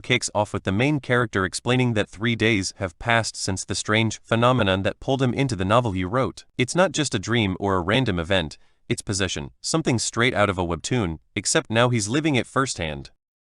kicks off with the main character explaining that 3 days have passed since the strange phenomenon that pulled him into the novel he wrote. It's not just a dream or a random event, it's possession, something straight out of a webtoon, except now he's living it firsthand.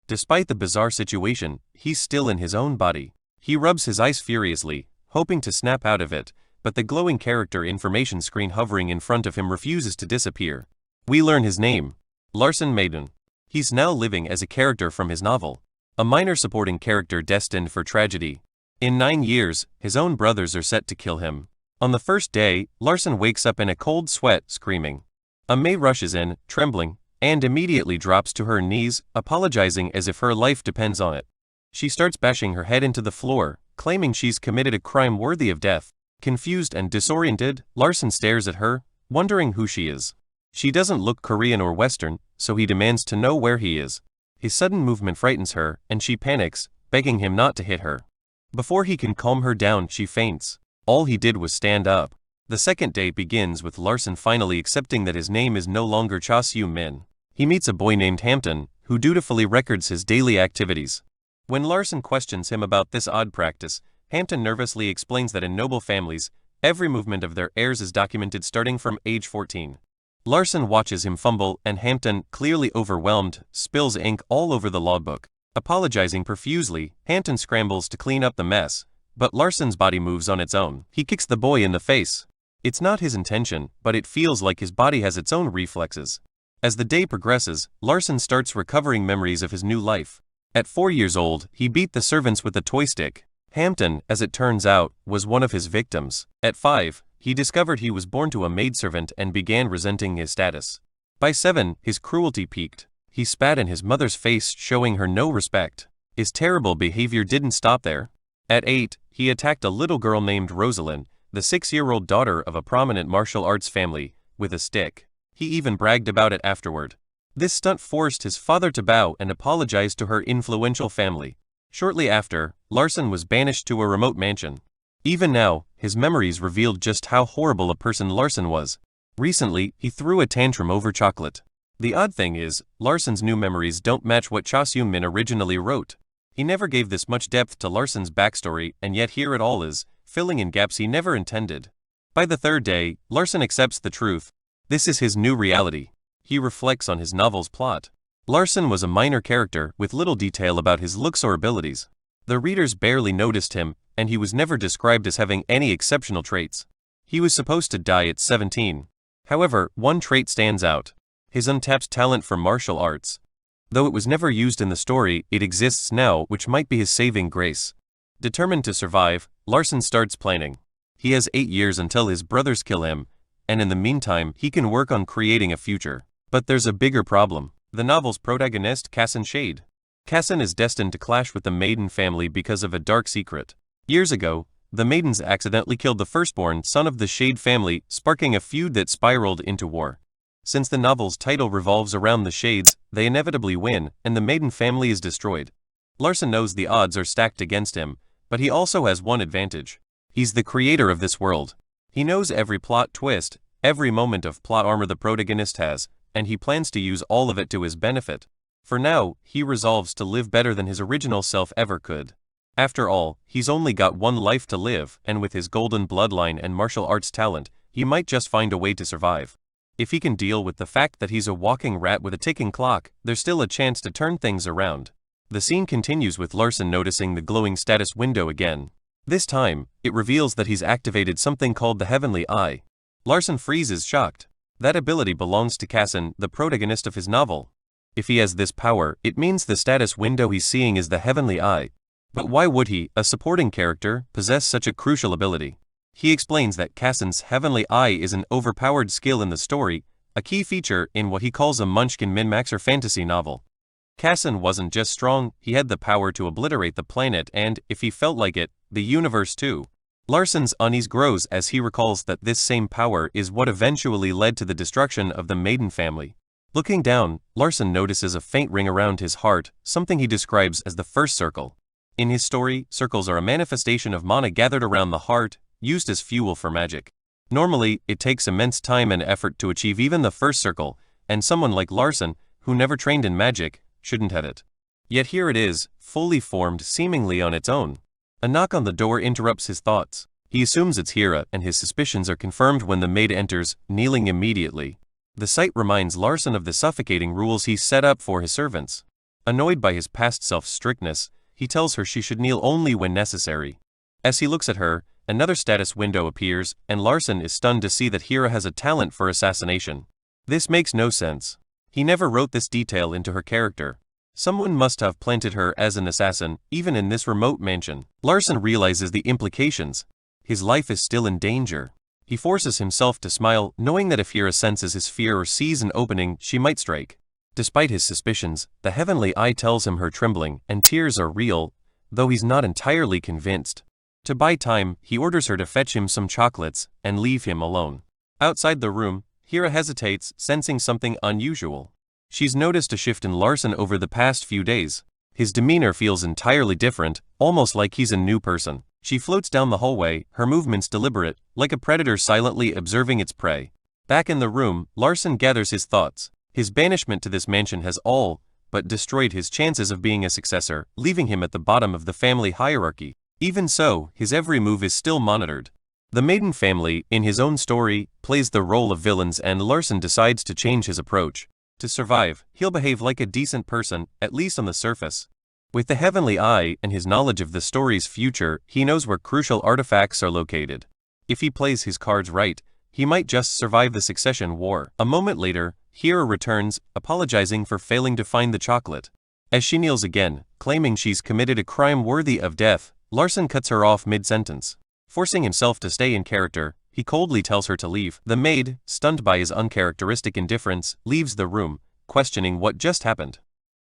Despite the bizarre situation, he's still in his own body. He rubs his eyes furiously, hoping to snap out of it, but the glowing character information screen hovering in front of him refuses to disappear. We learn his name, Larsen Maiden. He's now living as a character from his novel, a minor supporting character destined for tragedy. In 9 years, his own brothers are set to kill him. On the first day, Larsen wakes up in a cold sweat, screaming. May rushes in, trembling, and immediately drops to her knees, apologizing as if her life depends on it. She starts bashing her head into the floor, claiming she's committed a crime worthy of death. Confused and disoriented, Larsen stares at her, wondering who she is. She doesn't look Korean or Western, so he demands to know where he is. His sudden movement frightens her, and she panics, begging him not to hit her. Before he can calm her down, she faints. All he did was stand up. The second day begins with Larsen finally accepting that his name is no longer Cha Soo-min. He meets a boy named Hampton, who dutifully records his daily activities. When Larsen questions him about this odd practice, Hampton nervously explains that in noble families, every movement of their heirs is documented starting from age 14. Larsen watches him fumble, and Hampton, clearly overwhelmed, spills ink all over the logbook. Apologizing profusely, Hampton scrambles to clean up the mess, but Larsen's body moves on its own. He kicks the boy in the face. It's not his intention, but it feels like his body has its own reflexes. As the day progresses, Larsen starts recovering memories of his new life. At 4 years old, he beat the servants with a toy stick. Hampton, as it turns out, was one of his victims. At 5, he discovered he was born to a maidservant and began resenting his status. By 7, his cruelty peaked. He spat in his mother's face, showing her no respect. His terrible behavior didn't stop there. At 8, he attacked a little girl named Rosalind, the 6-year-old daughter of a prominent martial arts family, with a stick. He even bragged about it afterward. This stunt forced his father to bow and apologize to her influential family. Shortly after, Larsen was banished to a remote mansion. Even now, his memories revealed just how horrible a person Larsen was. Recently, he threw a tantrum over chocolate. The odd thing is, Larsen's new memories don't match what Cha Soo-min originally wrote. He never gave this much depth to Larsen's backstory, and yet here it all is, filling in gaps he never intended. By the 3rd day, Larsen accepts the truth. This is his new reality. He reflects on his novel's plot. Larsen was a minor character with little detail about his looks or abilities. The readers barely noticed him, and he was never described as having any exceptional traits. He was supposed to die at 17. However, one trait stands out: his untapped talent for martial arts. Though it was never used in the story, it exists now, which might be his saving grace. Determined to survive, Larsen starts planning. He has 8 years until his brothers kill him, and in the meantime, he can work on creating a future. But there's a bigger problem. The novel's protagonist, Kassen Shade. Kassen is destined to clash with the Maiden family because of a dark secret. Years ago, the Maidens accidentally killed the firstborn son of the Shade family, sparking a feud that spiraled into war. Since the novel's title revolves around the Shades, they inevitably win, and the Maiden family is destroyed. Larsen knows the odds are stacked against him, but he also has one advantage. He's the creator of this world. He knows every plot twist, every moment of plot armor the protagonist has, and he plans to use all of it to his benefit. For now, he resolves to live better than his original self ever could. After all, he's only got one life to live, and with his golden bloodline and martial arts talent, he might just find a way to survive. If he can deal with the fact that he's a walking rat with a ticking clock, there's still a chance to turn things around. The scene continues with Larsen noticing the glowing status window again. This time, it reveals that he's activated something called the Heavenly Eye. Larsen freezes, shocked. That ability belongs to Kassen, the protagonist of his novel. If he has this power, it means the status window he's seeing is the Heavenly Eye. But why would he, a supporting character, possess such a crucial ability? He explains that Kassen's Heavenly Eye is an overpowered skill in the story, a key feature in what he calls a Munchkin min-maxer fantasy novel. Kassen wasn't just strong, he had the power to obliterate the planet and, if he felt like it, the universe too. Larsen's unease grows as he recalls that this same power is what eventually led to the destruction of the Maiden family. Looking down, Larsen notices a faint ring around his heart, something he describes as the first circle. In his story, circles are a manifestation of mana gathered around the heart, used as fuel for magic. Normally, it takes immense time and effort to achieve even the first circle, and someone like Larsen, who never trained in magic, shouldn't have it. Yet here it is, fully formed seemingly on its own. A knock on the door interrupts his thoughts. He assumes it's Hira, and his suspicions are confirmed when the maid enters, kneeling immediately. The sight reminds Larson of the suffocating rules he set up for his servants. Annoyed by his past self's strictness, he tells her she should kneel only when necessary. As he looks at her, another status window appears, and Larson is stunned to see that Hira has a talent for assassination. This makes no sense. He never wrote this detail into her character. Someone must have planted her as an assassin, even in this remote mansion. Larson realizes the implications. His life is still in danger. He forces himself to smile, knowing that if Hira senses his fear or sees an opening, she might strike. Despite his suspicions, the heavenly eye tells him her trembling and tears are real, though he's not entirely convinced. To buy time, he orders her to fetch him some chocolates and leave him alone. Outside the room, Hira hesitates, sensing something unusual. She's noticed a shift in Larson over the past few days. His demeanor feels entirely different, almost like he's a new person. She floats down the hallway, her movements deliberate, like a predator silently observing its prey. Back in the room, Larson gathers his thoughts. His banishment to this mansion has all but destroyed his chances of being a successor, leaving him at the bottom of the family hierarchy. Even so, his every move is still monitored. The Maiden family, in his own story, plays the role of villains, and Larson decides to change his approach. To survive, he'll behave like a decent person, at least on the surface. With the heavenly eye and his knowledge of the story's future, he knows where crucial artifacts are located. If he plays his cards right, he might just survive the succession war. A moment later, Hira returns, apologizing for failing to find the chocolate. As she kneels again, claiming she's committed a crime worthy of death, Larson cuts her off mid-sentence. Forcing himself to stay in character, he coldly tells her to leave. The maid, stunned by his uncharacteristic indifference, leaves the room, questioning what just happened.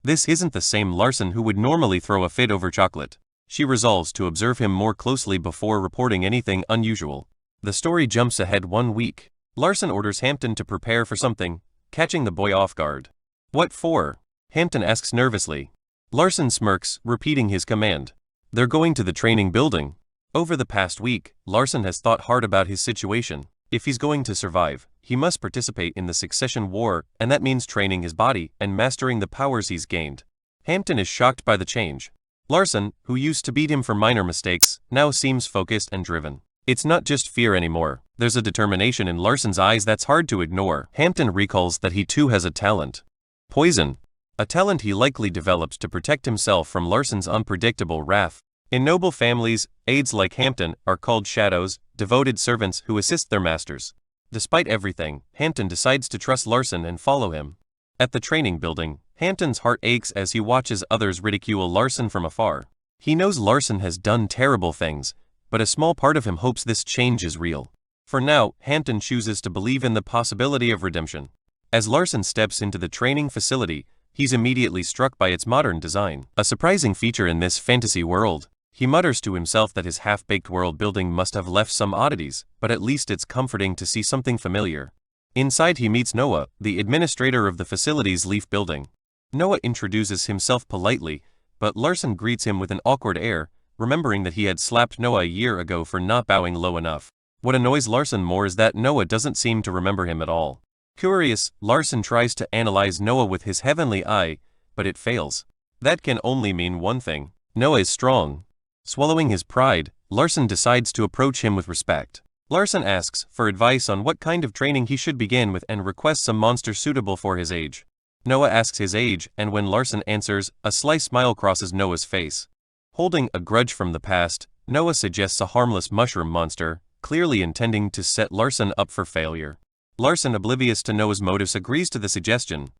This isn't the same Larson who would normally throw a fit over chocolate. She resolves to observe him more closely before reporting anything unusual. The story jumps ahead 1 week. Larson orders Hampton to prepare for something, catching the boy off guard. "What for?" Hampton asks nervously. Larson smirks, repeating his command. "They're going to the training building." Over the past week, Larson has thought hard about his situation. If he's going to survive, he must participate in the succession war, and that means training his body and mastering the powers he's gained. Hampton is shocked by the change. Larson, who used to beat him for minor mistakes, now seems focused and driven. It's not just fear anymore. There's a determination in Larson's eyes that's hard to ignore. Hampton recalls that he too has a talent. Poison. A talent he likely developed to protect himself from Larson's unpredictable wrath. In noble families, aides like Hampton are called shadows, devoted servants who assist their masters. Despite everything, Hampton decides to trust Larson and follow him. At the training building, Hampton's heart aches as he watches others ridicule Larson from afar. He knows Larson has done terrible things, but a small part of him hopes this change is real. For now, Hampton chooses to believe in the possibility of redemption. As Larson steps into the training facility, he's immediately struck by its modern design, a surprising feature in this fantasy world. He mutters to himself that his half-baked world building must have left some oddities, but at least it's comforting to see something familiar. Inside he meets Noah, the administrator of the facility's Leaf building. Noah introduces himself politely, but Larson greets him with an awkward air, remembering that he had slapped Noah a year ago for not bowing low enough. What annoys Larson more is that Noah doesn't seem to remember him at all. Curious, Larson tries to analyze Noah with his heavenly eye, but it fails. That can only mean one thing: Noah is strong. Swallowing his pride, Larson decides to approach him with respect. Larson asks for advice on what kind of training he should begin with and requests a monster suitable for his age. Noah asks his age, and when Larson answers, a sly smile crosses Noah's face. Holding a grudge from the past, Noah suggests a harmless mushroom monster, clearly intending to set Larson up for failure. Larson, oblivious to Noah's motives, agrees to the suggestion.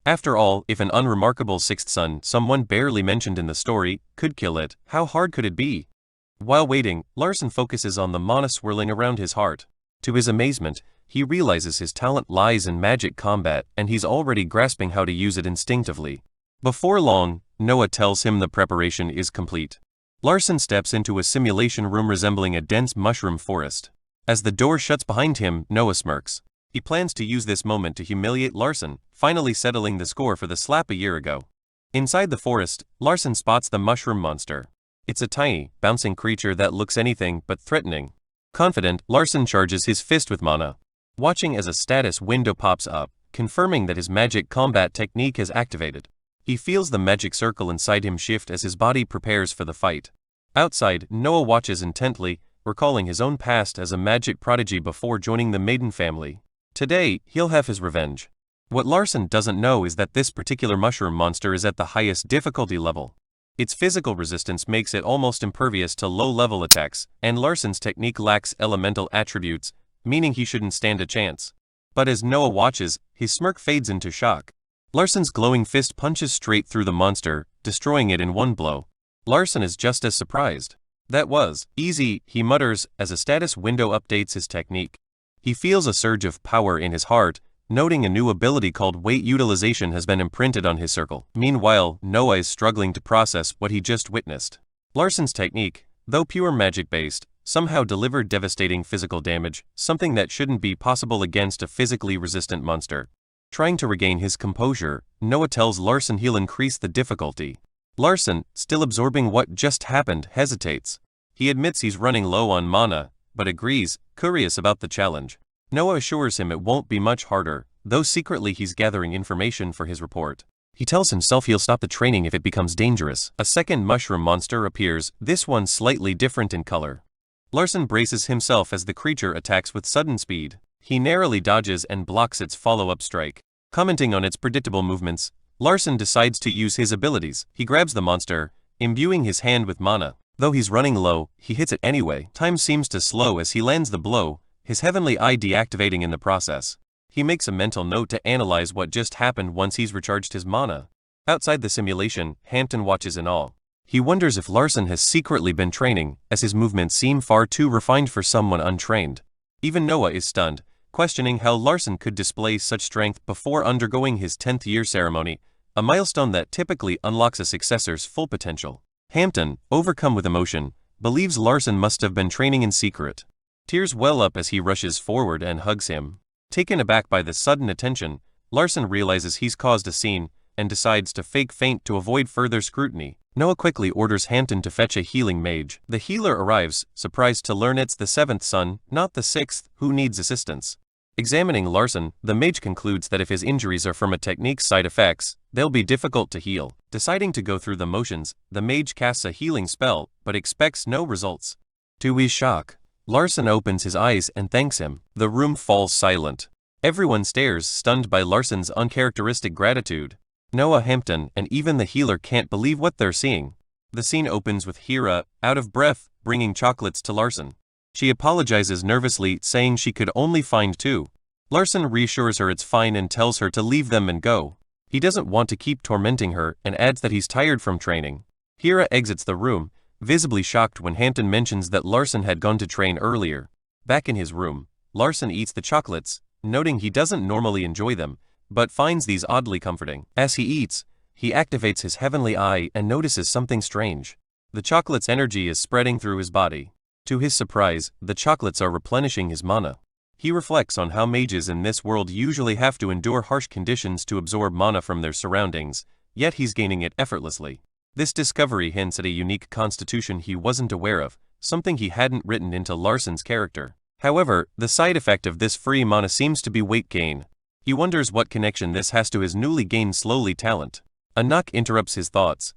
After all, if an unremarkable sixth son, someone barely mentioned in the story, could kill it, how hard could it be? While waiting, Larson focuses on the mana swirling around his heart. To his amazement, he realizes his talent lies in magic combat, and he's already grasping how to use it instinctively. Before long, Noah tells him the preparation is complete. Larson steps into a simulation room resembling a dense mushroom forest. As the door shuts behind him, Noah smirks. He plans to use this moment to humiliate Larson, finally settling the score for the slap a year ago. Inside the forest, Larson spots the mushroom monster. It's a tiny, bouncing creature that looks anything but threatening. Confident, Larson charges his fist with mana. Watching as a status window pops up, confirming that his magic combat technique has activated. He feels the magic circle inside him shift as his body prepares for the fight. Outside, Noah watches intently, recalling his own past as a magic prodigy before joining the Maiden family. Today, he'll have his revenge. What Larson doesn't know is that this particular mushroom monster is at the highest difficulty level. Its physical resistance makes it almost impervious to low-level attacks, and Larson's technique lacks elemental attributes, meaning he shouldn't stand a chance. But as Noah watches, his smirk fades into shock. Larson's glowing fist punches straight through the monster, destroying it in one blow. Larson is just as surprised. That was easy, he mutters as a status window updates his technique. He feels a surge of power in his heart, noting a new ability called weight utilization has been imprinted on his circle. Meanwhile, Noah is struggling to process what he just witnessed. Larson's technique, though pure magic-based, somehow delivered devastating physical damage, something that shouldn't be possible against a physically resistant monster. Trying to regain his composure, Noah tells Larson he'll increase the difficulty. Larson, still absorbing what just happened, hesitates. He admits he's running low on mana, but agrees, curious about the challenge. Noah assures him it won't be much harder, though secretly he's gathering information for his report. He tells himself he'll stop the training if it becomes dangerous. A second mushroom monster appears, this one slightly different in color. Larson braces himself as the creature attacks with sudden speed. He narrowly dodges and blocks its follow-up strike. Commenting on its predictable movements, Larson decides to use his abilities. He grabs the monster, imbuing his hand with mana. Though he's running low, he hits it anyway. Time seems to slow as he lands the blow, his heavenly eye deactivating in the process. He makes a mental note to analyze what just happened once he's recharged his mana. Outside the simulation, Hampton watches in awe. He wonders if Larson has secretly been training, as his movements seem far too refined for someone untrained. Even Noah is stunned, questioning how Larson could display such strength before undergoing his 10th year ceremony, a milestone that typically unlocks a successor's full potential. Hampton, overcome with emotion, believes Larson must have been training in secret. Tears well up as he rushes forward and hugs him. Taken aback by the sudden attention, Larson realizes he's caused a scene, and decides to fake faint to avoid further scrutiny. Noah quickly orders Hampton to fetch a healing mage. The healer arrives, surprised to learn it's the 7th son, not the 6th, who needs assistance. Examining Larson, the mage concludes that if his injuries are from a technique's side effects, they'll be difficult to heal. Deciding to go through the motions, the mage casts a healing spell, but expects no results. To his shock, Larson opens his eyes and thanks him. The room falls silent. Everyone stares, stunned by Larson's uncharacteristic gratitude. Noah, Hampton, and even the healer can't believe what they're seeing. The scene opens with Hira, out of breath, bringing chocolates to Larson. She apologizes nervously, saying she could only find 2. Larson reassures her it's fine and tells her to leave them and go. He doesn't want to keep tormenting her and adds that he's tired from training. Hira exits the room, visibly shocked when Hampton mentions that Larson had gone to train earlier. Back in his room, Larson eats the chocolates, noting he doesn't normally enjoy them, but finds these oddly comforting. As he eats, he activates his heavenly eye and notices something strange. The chocolate's energy is spreading through his body. To his surprise, the chocolates are replenishing his mana. He reflects on how mages in this world usually have to endure harsh conditions to absorb mana from their surroundings, yet he's gaining it effortlessly. This discovery hints at a unique constitution he wasn't aware of, something he hadn't written into Larson's character. However, the side effect of this free mana seems to be weight gain. He wonders what connection this has to his newly gained slowly talent. A knock interrupts his thoughts.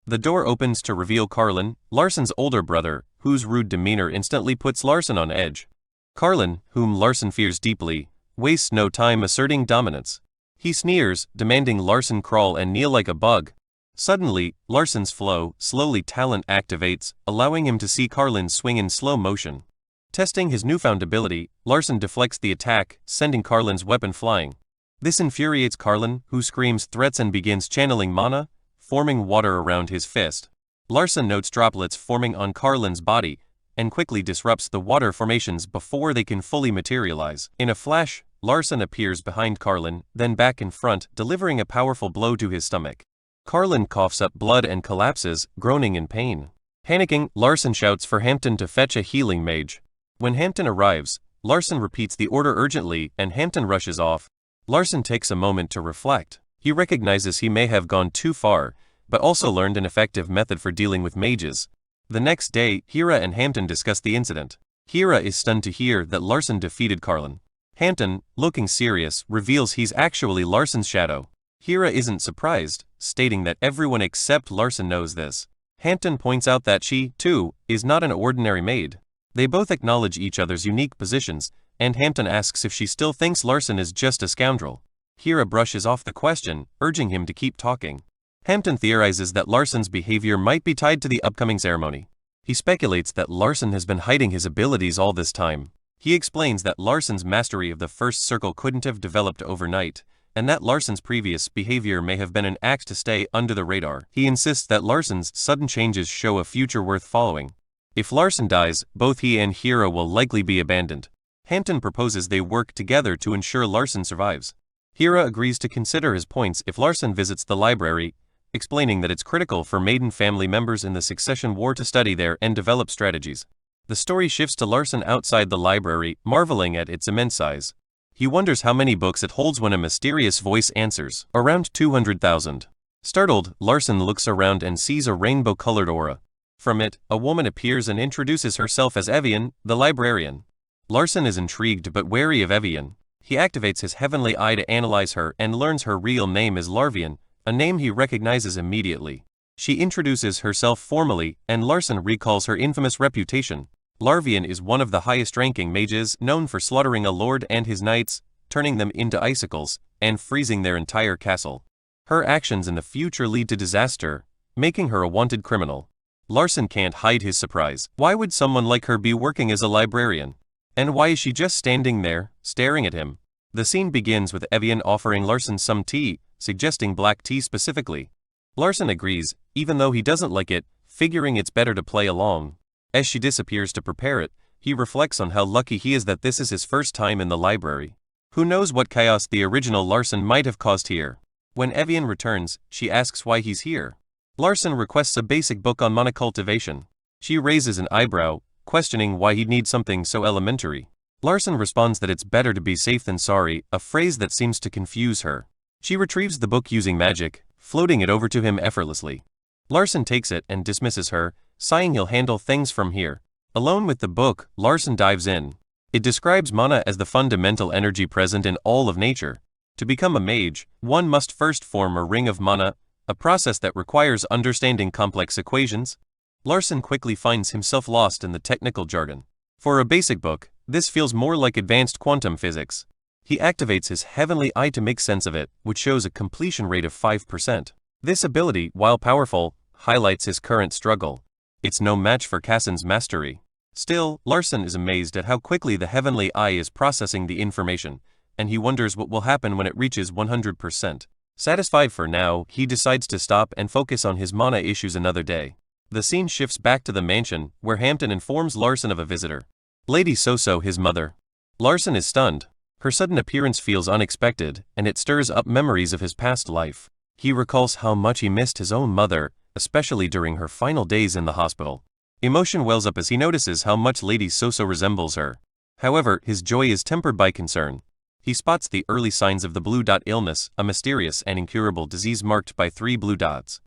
The door opens to reveal Carlin, Larson's older brother, whose rude demeanor instantly puts Larson on edge. Carlin, whom Larson fears deeply, wastes no time asserting dominance. He sneers, demanding Larson crawl and kneel like a bug. Suddenly, Larson's slowly talent activates, allowing him to see Carlin swing in slow motion. Testing his newfound ability, Larson deflects the attack, sending Carlin's weapon flying. This infuriates Carlin, who screams threats and begins channeling mana, forming water around his fist. Larson notes droplets forming on Carlin's body, and quickly disrupts the water formations before they can fully materialize. In a flash, Larson appears behind Carlin, then back in front, delivering a powerful blow to his stomach. Carlin coughs up blood and collapses, groaning in pain. Panicking, Larson shouts for Hampton to fetch a healing mage. When Hampton arrives, Larson repeats the order urgently and Hampton rushes off. Larson takes a moment to reflect. He recognizes he may have gone too far, but also learned an effective method for dealing with mages. The next day, Hira and Hampton discuss the incident. Hira is stunned to hear that Larson defeated Carlin. Hampton, looking serious, reveals he's actually Larson's shadow. Hira isn't surprised, stating that everyone except Larson knows this. Hampton points out that she, too, is not an ordinary maid. They both acknowledge each other's unique positions, and Hampton asks if she still thinks Larson is just a scoundrel. Hira brushes off the question, urging him to keep talking. Hampton theorizes that Larson's behavior might be tied to the upcoming ceremony. He speculates that Larson has been hiding his abilities all this time. He explains that Larson's mastery of the first circle couldn't have developed overnight, and that Larson's previous behavior may have been an act to stay under the radar. He insists that Larson's sudden changes show a future worth following. If Larson dies, both he and Hira will likely be abandoned. Hampton proposes they work together to ensure Larson survives. Hira agrees to consider his points if Larson visits the library, explaining that it's critical for maiden family members in the succession war to study there and develop strategies. The story shifts to Larson outside the library, marveling at its immense size. He wonders how many books it holds when a mysterious voice answers, around 200,000. Startled, Larson looks around and sees a rainbow-colored aura. From it, a woman appears and introduces herself as Evian, the librarian. Larson is intrigued but wary of Evian. He activates his heavenly eye to analyze her and learns her real name is Larvian, a name he recognizes immediately. She introduces herself formally, and Larson recalls her infamous reputation. Larvian is one of the highest-ranking mages, known for slaughtering a lord and his knights, turning them into icicles, and freezing their entire castle. Her actions in the future lead to disaster, making her a wanted criminal. Larson can't hide his surprise. Why would someone like her be working as a librarian? And why is she just standing there, staring at him? The scene begins with Evian offering Larson some tea, suggesting black tea specifically. Larson agrees, even though he doesn't like it, figuring it's better to play along. As she disappears to prepare it, he reflects on how lucky he is that this is his first time in the library. Who knows what chaos the original Larson might have caused here? When Evian returns, she asks why he's here. Larson requests a basic book on mana cultivation. She raises an eyebrow, questioning why he'd need something so elementary. Larson responds that it's better to be safe than sorry, a phrase that seems to confuse her. She retrieves the book using magic, floating it over to him effortlessly. Larson takes it and dismisses her, sighing he'll handle things from here. Alone with the book, Larson dives in. It describes mana as the fundamental energy present in all of nature. To become a mage, one must first form a ring of mana, a process that requires understanding complex equations. Larson quickly finds himself lost in the technical jargon. For a basic book, this feels more like advanced quantum physics. He activates his heavenly eye to make sense of it, which shows a completion rate of 5%. This ability, while powerful, highlights his current struggle. It's no match for Kassan's mastery. Still, Larson is amazed at how quickly the heavenly eye is processing the information, and he wonders what will happen when it reaches 100%. Satisfied for now, he decides to stop and focus on his mana issues another day. The scene shifts back to the mansion, where Hampton informs Larson of a visitor. Lady Soso, his mother. Larson is stunned. Her sudden appearance feels unexpected, and it stirs up memories of his past life. He recalls how much he missed his own mother, especially during her final days in the hospital. Emotion wells up as he notices how much Lady Soso resembles her. However, his joy is tempered by concern. He spots the early signs of the blue dot illness, a mysterious and incurable disease marked by 3 blue dots.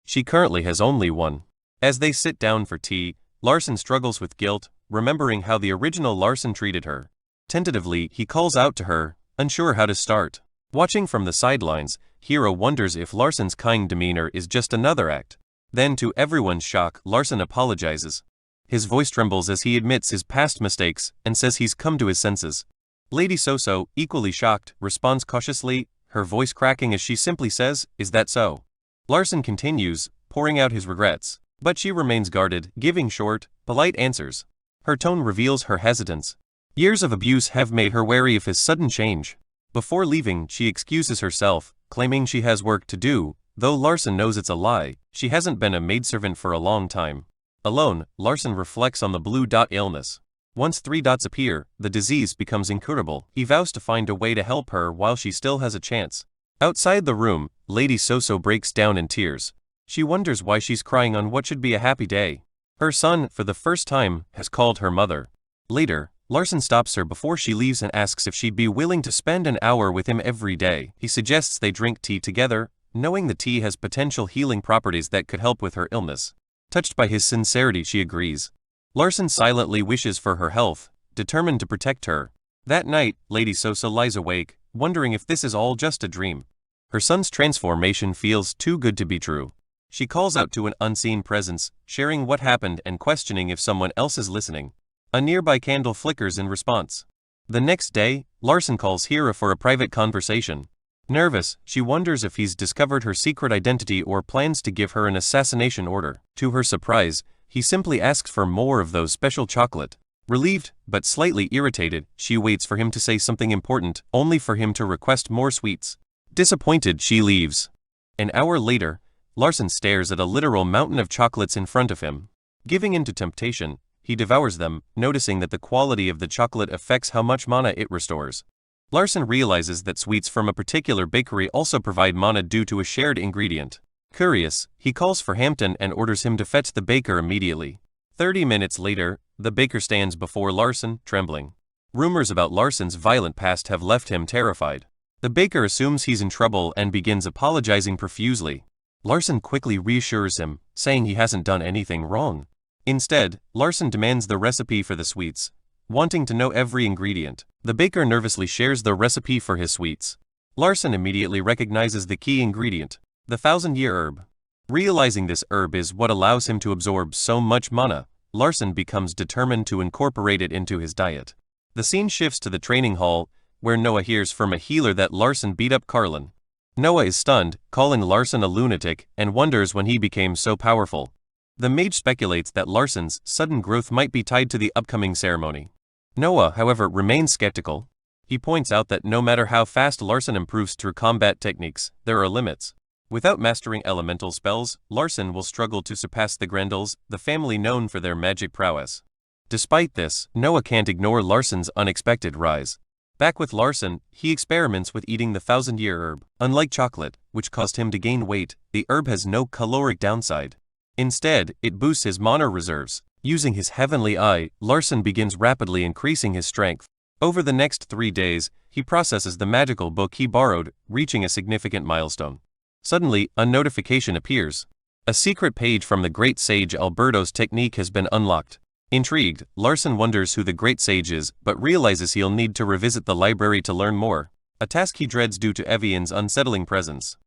She currently has only one. As they sit down for tea, Larson struggles with guilt, remembering how the original Larson treated her. Tentatively, he calls out to her, unsure how to start. Watching from the sidelines, Hira wonders if Larson's kind demeanor is just another act. Then, to everyone's shock, Larson apologizes. His voice trembles as he admits his past mistakes and says he's come to his senses. Lady Soso, equally shocked, responds cautiously, her voice cracking as she simply says, "Is that so?" Larson continues, pouring out his regrets, but she remains guarded, giving short, polite answers. Her tone reveals her hesitance. Years of abuse have made her wary of his sudden change. Before leaving, she excuses herself, claiming she has work to do, though Larson knows it's a lie. She hasn't been a maidservant for a long time. Alone, Larson reflects on the blue dot illness. Once 3 dots appear, the disease becomes incurable. He vows to find a way to help her while she still has a chance. Outside the room, Lady Soso breaks down in tears. She wonders why she's crying on what should be a happy day. Her son, for the first time, has called her mother. Later, Larson stops her before she leaves and asks if she'd be willing to spend an hour with him every day. He suggests they drink tea together, knowing the tea has potential healing properties that could help with her illness. Touched by his sincerity, she agrees. Larson silently wishes for her health, determined to protect her. That night, Lady Soso lies awake, wondering if this is all just a dream. Her son's transformation feels too good to be true. She calls out to an unseen presence, sharing what happened and questioning if someone else is listening. A nearby candle flickers in response. The next day, Larson calls Hira for a private conversation. Nervous, she wonders if he's discovered her secret identity or plans to give her an assassination order. To her surprise, he simply asks for more of those special chocolate. Relieved, but slightly irritated, she waits for him to say something important, only for him to request more sweets. Disappointed, she leaves. An hour later, Larson stares at a literal mountain of chocolates in front of him. Giving in to temptation, he devours them, noticing that the quality of the chocolate affects how much mana it restores. Larson realizes that sweets from a particular bakery also provide mana due to a shared ingredient. Curious, he calls for Hampton and orders him to fetch the baker immediately. 30 minutes later, the baker stands before Larson, trembling. Rumors about Larson's violent past have left him terrified. The baker assumes he's in trouble and begins apologizing profusely. Larson quickly reassures him, saying he hasn't done anything wrong. Instead, Larson demands the recipe for the sweets, wanting to know every ingredient. The baker nervously shares the recipe for his sweets. Larson immediately recognizes the key ingredient, the 1,000-year herb. Realizing this herb is what allows him to absorb so much mana, Larson becomes determined to incorporate it into his diet. The scene shifts to the training hall, where Noah hears from a healer that Larson beat up Carlin. Noah is stunned, calling Larson a lunatic, and wonders when he became so powerful. The mage speculates that Larson's sudden growth might be tied to the upcoming ceremony. Noah, however, remains skeptical. He points out that no matter how fast Larson improves through combat techniques, there are limits. Without mastering elemental spells, Larson will struggle to surpass the Grendels, the family known for their magic prowess. Despite this, Noah can't ignore Larson's unexpected rise. Back with Larson, he experiments with eating the 1,000-year herb. Unlike chocolate, which caused him to gain weight, the herb has no caloric downside. Instead, it boosts his mana reserves. Using his heavenly eye, Larson begins rapidly increasing his strength. Over the next 3 days, he processes the magical book he borrowed, reaching a significant milestone. Suddenly, a notification appears. A secret page from the Great Sage Alberto's technique has been unlocked. Intrigued, Larson wonders who the Great Sage is, but realizes he'll need to revisit the library to learn more, a task he dreads due to Evian's unsettling presence.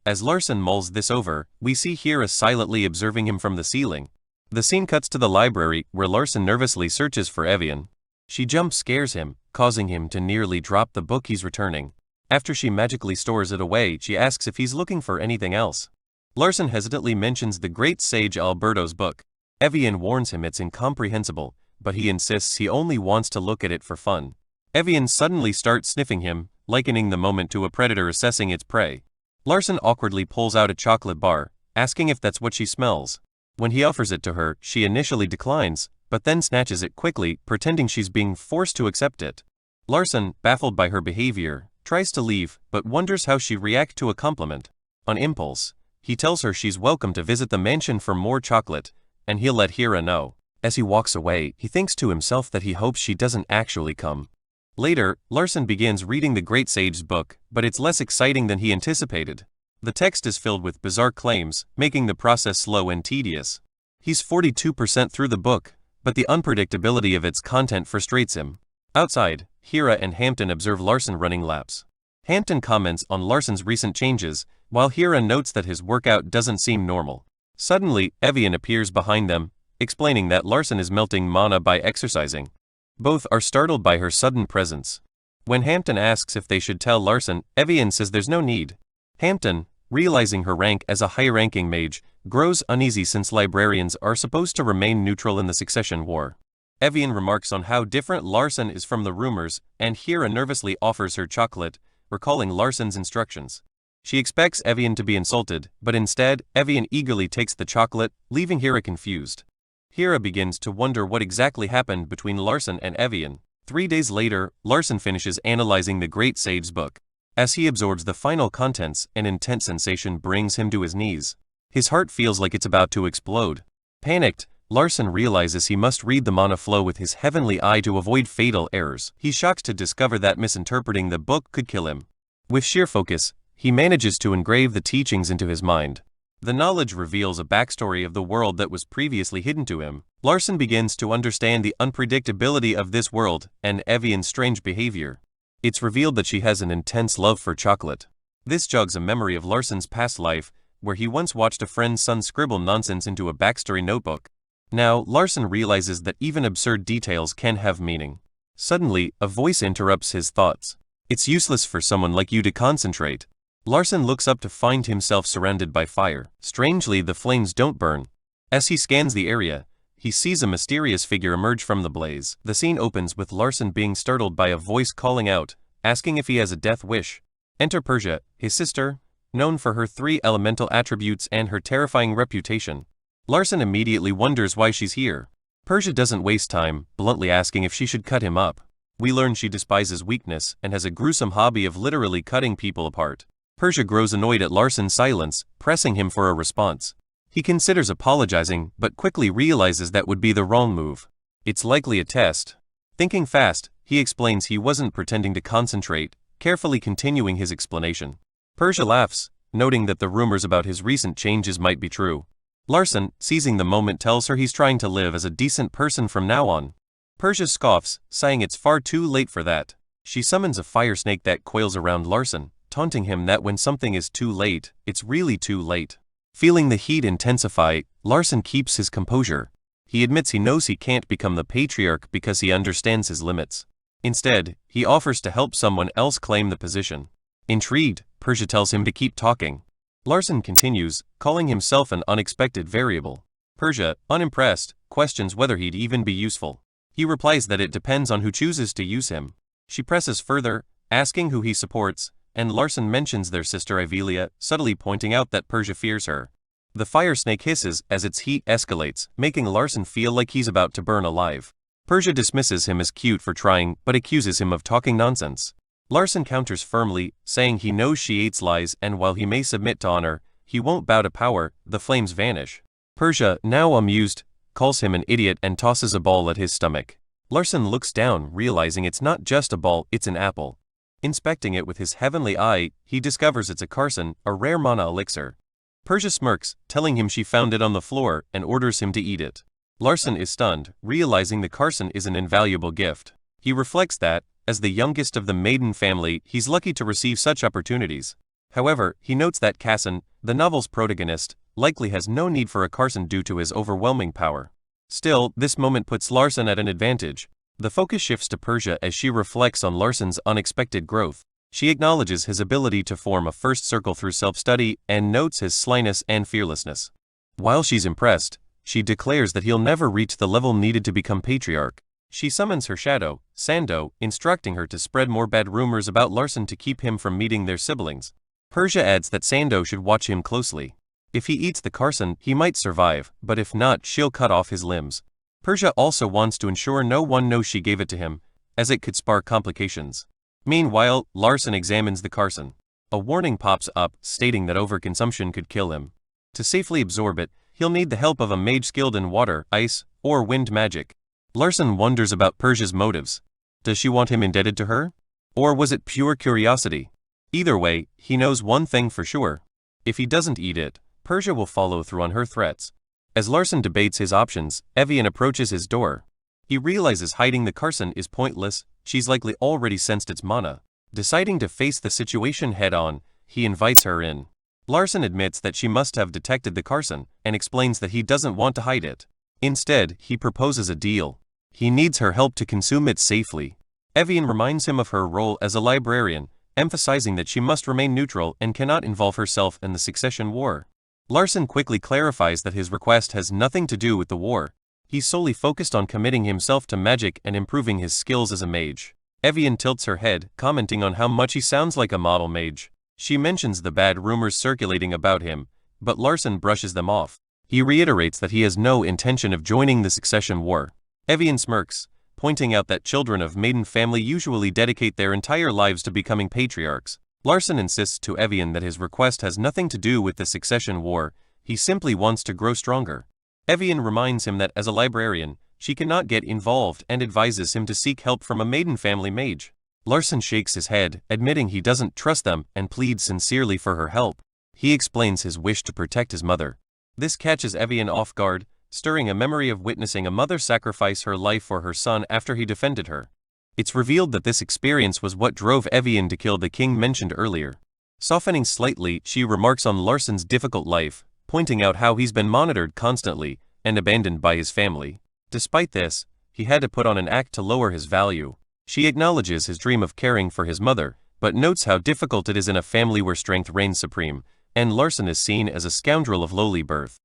As Larson mulls this over, we see Hira silently observing him from the ceiling. The scene cuts to the library, where Larson nervously searches for Evian. She jump scares him, causing him to nearly drop the book he's returning. After she magically stores it away, she asks if he's looking for anything else. Larson hesitantly mentions the Great Sage Alberto's book. Evian warns him it's incomprehensible, but he insists he only wants to look at it for fun. Evian suddenly starts sniffing him, likening the moment to a predator assessing its prey. Larson awkwardly pulls out a chocolate bar, asking if that's what she smells. When he offers it to her, she initially declines, but then snatches it quickly, pretending she's being forced to accept it. Larson, baffled by her behavior, tries to leave, but wonders how she reacts to a compliment. On impulse, he tells her she's welcome to visit the mansion for more chocolate, and he'll let Hira know. As he walks away, he thinks to himself that he hopes she doesn't actually come. Later, Larson begins reading the Great Sage's book, but it's less exciting than he anticipated. The text is filled with bizarre claims, making the process slow and tedious. He's 42% through the book, but the unpredictability of its content frustrates him. Outside, Hira and Hampton observe Larson running laps. Hampton comments on Larson's recent changes, while Hira notes that his workout doesn't seem normal. Suddenly, Evian appears behind them, explaining that Larson is melting mana by exercising. Both are startled by her sudden presence. When Hampton asks if they should tell Larson, Evian says there's no need. Hampton, realizing her rank as a high-ranking mage, grows uneasy since librarians are supposed to remain neutral in the succession war. Evian remarks on how different Larson is from the rumors, and Hira nervously offers her chocolate, recalling Larson's instructions. She expects Evian to be insulted, but instead, Evian eagerly takes the chocolate, leaving Hira confused. Hira begins to wonder what exactly happened between Larson and Evian. 3 days later, Larson finishes analyzing the Great Sage's book. As he absorbs the final contents, an intense sensation brings him to his knees. His heart feels like it's about to explode. Panicked, Larson realizes he must read the mana flow with his heavenly eye to avoid fatal errors. He's shocked to discover that misinterpreting the book could kill him. With sheer focus, he manages to engrave the teachings into his mind. The knowledge reveals a backstory of the world that was previously hidden to him. Larson begins to understand the unpredictability of this world and Evian's strange behavior. It's revealed that she has an intense love for chocolate. This jogs a memory of Larsen's past life, where he once watched a friend's son scribble nonsense into a backstory notebook. Now, Larsen realizes that even absurd details can have meaning. Suddenly, a voice interrupts his thoughts. It's useless for someone like you to concentrate. Larsen looks up to find himself surrounded by fire. Strangely, the flames don't burn. As he scans the area, he sees a mysterious figure emerge from the blaze. The scene opens with Larsen being startled by a voice calling out, asking if he has a death wish. Enter Persia, his sister, known for her 3 elemental attributes and her terrifying reputation. Larsen immediately wonders why she's here. Persia doesn't waste time, bluntly asking if she should cut him up. We learn she despises weakness and has a gruesome hobby of literally cutting people apart. Persia grows annoyed at Larsen's silence, pressing him for a response. He considers apologizing, but quickly realizes that would be the wrong move. It's likely a test. Thinking fast, he explains he wasn't pretending to concentrate, carefully continuing his explanation. Persia laughs, noting that the rumors about his recent changes might be true. Larsen, seizing the moment, tells her he's trying to live as a decent person from now on. Persia scoffs, saying it's far too late for that. She summons a fire snake that coils around Larsen, taunting him that when something is too late, it's really too late. Feeling the heat intensify, Larsen keeps his composure. He admits he knows he can't become the patriarch because he understands his limits. Instead, he offers to help someone else claim the position. Intrigued, Persia tells him to keep talking. Larsen continues, calling himself an unexpected variable. Persia, unimpressed, questions whether he'd even be useful. He replies that it depends on who chooses to use him. She presses further, asking who he supports, and Larsen mentions their sister Ivelia, subtly pointing out that Persia fears her. The fire snake hisses as its heat escalates, making Larsen feel like he's about to burn alive. Persia dismisses him as cute for trying, but accuses him of talking nonsense. Larsen counters firmly, saying he knows she hates lies and while he may submit to honor, he won't bow to power. The flames vanish. Persia, now amused, calls him an idiot and tosses a ball at his stomach. Larsen looks down, realizing it's not just a ball, it's an apple. Inspecting it with his heavenly eye, he discovers it's a carson, a rare mana elixir. Persia smirks, telling him she found it on the floor, and orders him to eat it. Larsen is stunned, realizing the carson is an invaluable gift. He reflects that, as the youngest of the maiden family, he's lucky to receive such opportunities. However, he notes that Casson, the novel's protagonist, likely has no need for a carson due to his overwhelming power. Still, this moment puts Larsen at an advantage. The focus shifts to Persia as she reflects on Larsen's unexpected growth. She acknowledges his ability to form a first circle through self-study and notes his slyness and fearlessness. While she's impressed, she declares that he'll never reach the level needed to become patriarch. She summons her shadow, Sando, instructing her to spread more bad rumors about Larsen to keep him from meeting their siblings. Persia adds that Sando should watch him closely. If he eats the carson, he might survive, but if not, she'll cut off his limbs. Persia also wants to ensure no one knows she gave it to him, as it could spark complications. Meanwhile, Larsen examines the carson. A warning pops up, stating that overconsumption could kill him. To safely absorb it, he'll need the help of a mage skilled in water, ice, or wind magic. Larsen wonders about Persia's motives. Does she want him indebted to her? Or was it pure curiosity? Either way, he knows one thing for sure. If he doesn't eat it, Persia will follow through on her threats. As Larsen debates his options, Evian approaches his door. He realizes hiding the carson is pointless, she's likely already sensed its mana. Deciding to face the situation head-on, he invites her in. Larsen admits that she must have detected the carson, and explains that he doesn't want to hide it. Instead, he proposes a deal. He needs her help to consume it safely. Evian reminds him of her role as a librarian, emphasizing that she must remain neutral and cannot involve herself in the succession war. Larsen quickly clarifies that his request has nothing to do with the war. He's solely focused on committing himself to magic and improving his skills as a mage. Evian tilts her head, commenting on how much he sounds like a model mage. She mentions the bad rumors circulating about him, but Larsen brushes them off. He reiterates that he has no intention of joining the succession war. Evian smirks, pointing out that children of maiden family usually dedicate their entire lives to becoming patriarchs. Larsen insists to Evian that his request has nothing to do with the succession war, he simply wants to grow stronger. Evian reminds him that as a librarian, she cannot get involved and advises him to seek help from a maiden family mage. Larsen shakes his head, admitting he doesn't trust them and pleads sincerely for her help. He explains his wish to protect his mother. This catches Evian off guard, stirring a memory of witnessing a mother sacrifice her life for her son after he defended her. It's revealed that this experience was what drove Evian to kill the king mentioned earlier. Softening slightly, she remarks on Larsen's difficult life, pointing out how he's been monitored constantly and abandoned by his family. Despite this, he had to put on an act to lower his value. She acknowledges his dream of caring for his mother, but notes how difficult it is in a family where strength reigns supreme, and Larsen is seen as a scoundrel of lowly birth.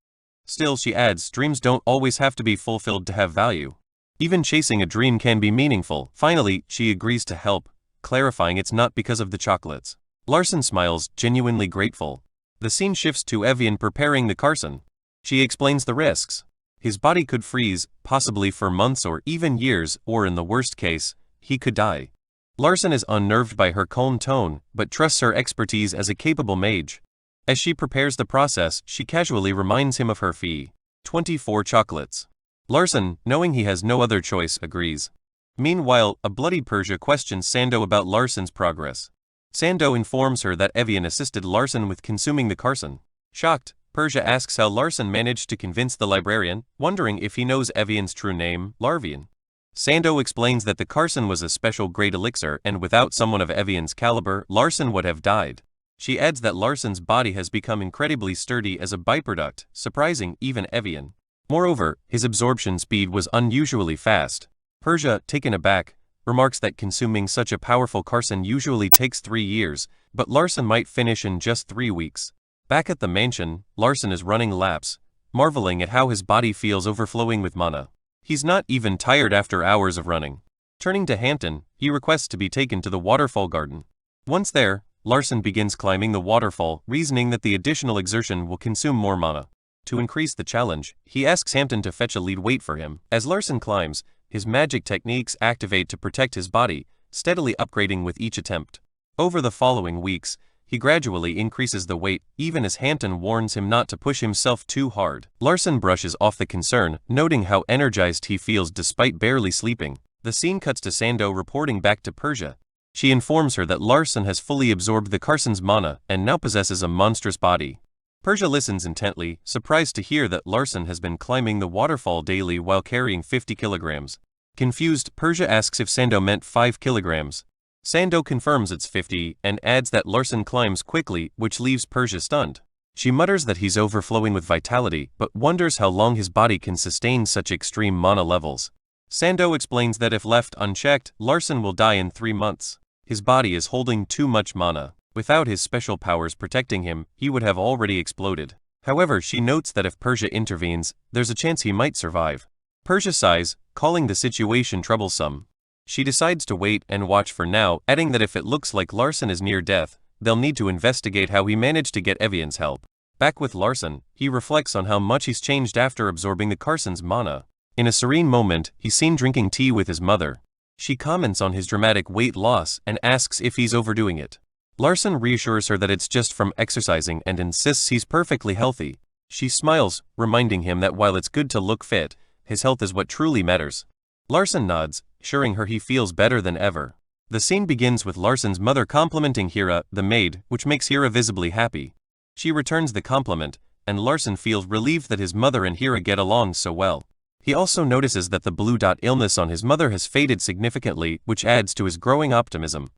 Still, she adds, dreams don't always have to be fulfilled to have value. Even chasing a dream can be meaningful. Finally, she agrees to help, clarifying it's not because of the chocolates. Larsen smiles, genuinely grateful. The scene shifts to Evian preparing the Carson. She explains the risks. His body could freeze, possibly for months or even years, or in the worst case, he could die. Larsen is unnerved by her calm tone, but trusts her expertise as a capable mage. As she prepares the process, she casually reminds him of her fee. 24 chocolates. Larsen, knowing he has no other choice, agrees. Meanwhile, a bloody Persia questions Sando about Larsen's progress. Sando informs her that Evian assisted Larsen with consuming the Carson. Shocked, Persia asks how Larsen managed to convince the librarian, wondering if he knows Evian's true name, Larvian. Sando explains that the Carson was a special grade elixir and without someone of Evian's caliber, Larsen would have died. She adds that Larsen's body has become incredibly sturdy as a byproduct, surprising even Evian. Moreover, his absorption speed was unusually fast. Persia, taken aback, remarks that consuming such a powerful Carson usually takes 3 years, but Larsen might finish in just 3 weeks. Back at the mansion, Larsen is running laps, marveling at how his body feels overflowing with mana. He's not even tired after hours of running. Turning to Hampton, he requests to be taken to the waterfall garden. Once there, Larsen begins climbing the waterfall, reasoning that the additional exertion will consume more mana. To increase the challenge, he asks Hampton to fetch a lead weight for him. As Larsen climbs, his magic techniques activate to protect his body, steadily upgrading with each attempt. Over the following weeks, he gradually increases the weight, even as Hampton warns him not to push himself too hard. Larsen brushes off the concern, noting how energized he feels despite barely sleeping. The scene cuts to Sando reporting back to Persia. She informs her that Larsen has fully absorbed the Carson's mana and now possesses a monstrous body. Persia listens intently, surprised to hear that Larsen has been climbing the waterfall daily while carrying 50 kilograms. Confused, Persia asks if Sando meant 5 kilograms. Sando confirms it's 50 and adds that Larsen climbs quickly, which leaves Persia stunned. She mutters that he's overflowing with vitality, but wonders how long his body can sustain such extreme mana levels. Sando explains that if left unchecked, Larsen will die in 3 months. His body is holding too much mana. Without his special powers protecting him, he would have already exploded. However, she notes that if Persia intervenes, there's a chance he might survive. Persia sighs, calling the situation troublesome. She decides to wait and watch for now, adding that if it looks like Larsen is near death, they'll need to investigate how he managed to get Evian's help. Back with Larsen, he reflects on how much he's changed after absorbing the Carson's mana. In a serene moment, he's seen drinking tea with his mother. She comments on his dramatic weight loss and asks if he's overdoing it. Larsen reassures her that it's just from exercising and insists he's perfectly healthy. She smiles, reminding him that while it's good to look fit, his health is what truly matters. Larsen nods, assuring her he feels better than ever. The scene begins with Larsen's mother complimenting Hira, the maid, which makes Hira visibly happy. She returns the compliment, and Larsen feels relieved that his mother and Hira get along so well. He also notices that the blue dot illness on his mother has faded significantly, which adds to his growing optimism.